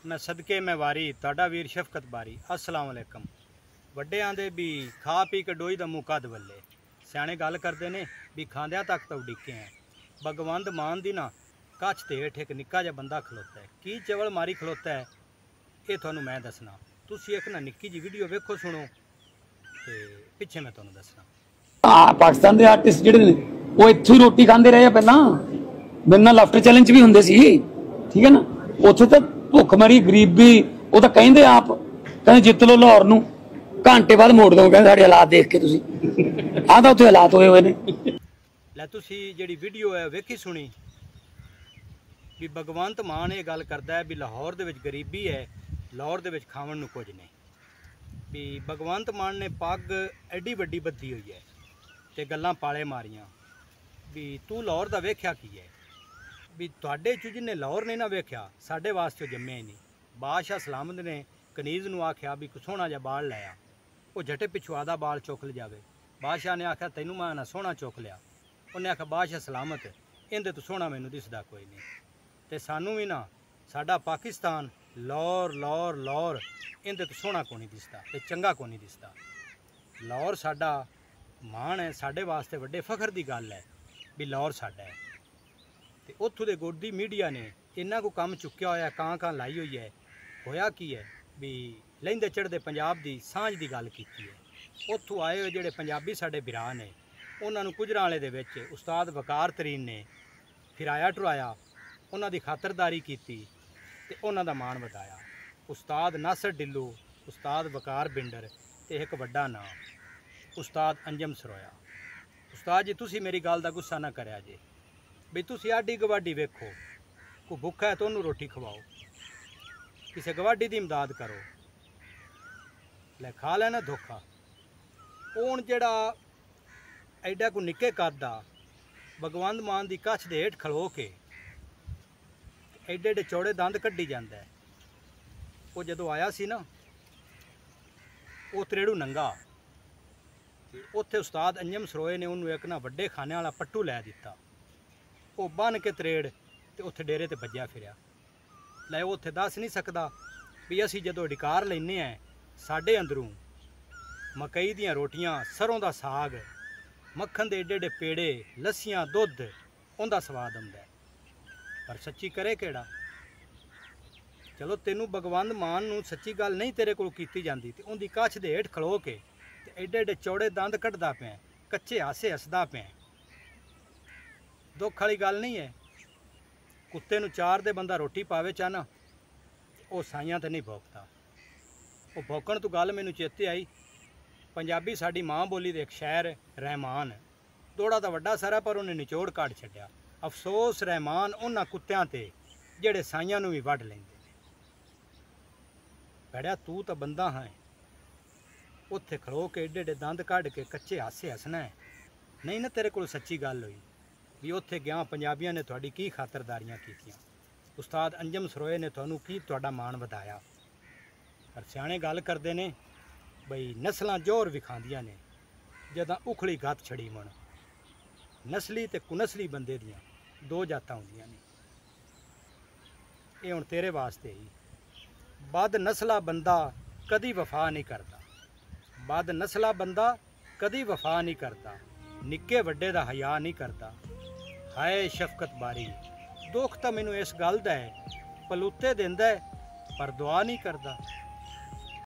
मैं सदके मैं वारी ताड़ा वीर शफकत बारी। अस्सलाम वालेकुम। वड्डे आंदे भी खा पी के डोई दा मुँह कद वल्ले। सियाणे गल करते ने भी खांदिया तक तो उडिके हैं। भगवंत मान दी ना कच्छ ते हेठ एक निक्का जिहा बंदा खलोता है। की चवल मारी खलोता है ये तुहानू मैं दसना। तुसी एक ना निक्की जी वीडियो वेखो सुनो ते पिछे मैं तुहानू दसना। पाकिस्तान के आर्टिस्ट जिहड़े ने वो इत्थों ही रोटी खाते रहे पहला मेरे नाल लाफ्टर चैलेंज भी हुंदे सी, ठीक है ना। उत्थे तो भुखमरी गरीबी वो तो कहिंदे आप कहंदे जित लो लाहौर नूं घंटे बाद मोड़ दो, कहंदे साडे हालात देख के तुसीं आह तां उत्थे हालात होए हुए ने। लै तुसी जिहड़ी वीडियो है वेखी सुनी भी भगवंत मान ये गल करदा है भी लाहौर दे विच गरीबी है, लाहौर दे विच खावन नूं कुछ नहीं। भी भगवंत मान ने पग एडी वड्डी बद्धी हुई है ते गल्लां पाले मारियां भी तू लाहौर दा वेख्या की है। भी तुहाडे चों जिन्ने लाहौर नहीं ना वेख्या साडे वास्ते जम्मिया ही नहीं। बादशाह सलामत ने कनीज़ नूं आख्या भी सोहना जिहा बाल लैया, वो झटे पिछू आधा बाल चुक ले जावे। बादशाह ने आख्या तैनूं मैं ना सोहना चुक लिया। उन्हें आख्या बादशाह सलामत इंदे तो सोहना मैनूं दिसदा कोई नहीं। ते सानू भी ना साडा पाकिस्तान लाहौर लाहौर लाहौर इंदे तो सोहना को नहीं दिसदा ते चंगा को नहीं दिसदा। लाहौर साडा मान है, साडे वास्ते वड्डे फखर दी गल है भी लाहौर साडा है। ते उत्थों दे गोदी मीडिया ने इन्ना को काम चुक्या होया, कां लाई हुई है। होया की है भी लहिंदे चढ़दे पंजाब दी सांझ दी गल कीती है। उत्थों आए हुए जिहड़े पंजाबी साडे बिराह ने उन्हां नूं गुजरांवाले दे विच उस्ताद वकार तरीन ने फिराया टुराया, उन्हां दी खातरदारी कीती ते उन्हां दा मान वधाया। उस्ताद नासर डिल्लू, उस्ताद वकार बिंडर ते एक वड्डा नाम उस्ताद अंजम सरोया। उस्ताद जी तुसी मेरी गल दा गुस्सा ना करिया जे भी तुसी आडी गवाडी वेखो, कोई भुखा है तो उन्होंने रोटी खवाओ, किसी गवाडी की इमदाद करो, लै खा लेना धोखा। हूँ जड़ा एडा को निक्के कद दा भगवंत मान की कच्छ दे हेठ खलो के एडे एडे चौड़े दंद कड्डी जाता है। वो जदों आया सी ना वो त्रेड़ू नंगा, उत्थे उस्ताद अंजम सरोए ने उन्होंने एक ना वड्डे खाने वाला पट्टू लै दिता। वो बन के त्रेड़ ते उत्थे डेरे ते भज्या फिरिया। लै वो उत्थे दस नहीं सकदा भी असी जदों डिकार लैने हैं साडे अंदरों मकई दियां रोटियां, सरों दा साग, मक्खन दे एडे एडे पेड़े, लस्सियां, दुध उनका स्वाद आउंदा है। पर सच्ची करे केड़ा। चलो तेनू भगवंत मान नूं सच्ची गल नहीं तेरे कोल कीती जांदी ते उनदी कच्छ दे हेठ खलो के ते एडे एडे चौड़े दंद कड्ढदा पिया, कच्चे हासे हसदा पिया। दुख वाली गल नहीं है। कुत्ते नूं चार दे बंदा रोटी पावे चाहना वो साइयां ते नहीं भौंकदा। वो भौंकण तो गल मैनूं चेते आई, पंजाबी साडी माँ बोली दे एक शायर रहमान दौड़ा तो वड्डा सारा पर उन्हें निचोड़ काढ़ छड्डिया। अफसोस रहमान उन्हां कुत्तियां ते जिहड़े साइयां नूं भी वढ लैंदे ने। भैड़िया तू तो बंदा है, उत्थे खड़ो के एडे एडे दंद कढ़ के कच्चे हासे हसना है। नहीं ना तेरे कोल सच्ची गल हुई भी उत्थे गया पंजाबियों ने तुहाडी की खातरदारियां कीतियां, उस्ताद अंजम सरोए ने तुहानू की तुहाडा मान वधाया। पर सियाणे गल करते ने बई नस्लां जोर विखांदियां ने जदां उखड़ी गत छड़ी मन। नस्ली ते कुनस्ली बंदे दियां दो जातां हुंदियां ने। ये हुण तेरे वास्ते ही बद नस्ला बंदा कदी वफा नहीं करता, बद नस्ला बंदा कदी वफा नहीं करता, निक्के वड्डे दा हया नहीं करता। हाय शफकत बारी दुख तो मैनू इस गल दा है पलूते देंदा है पर दुआ नहीं करता।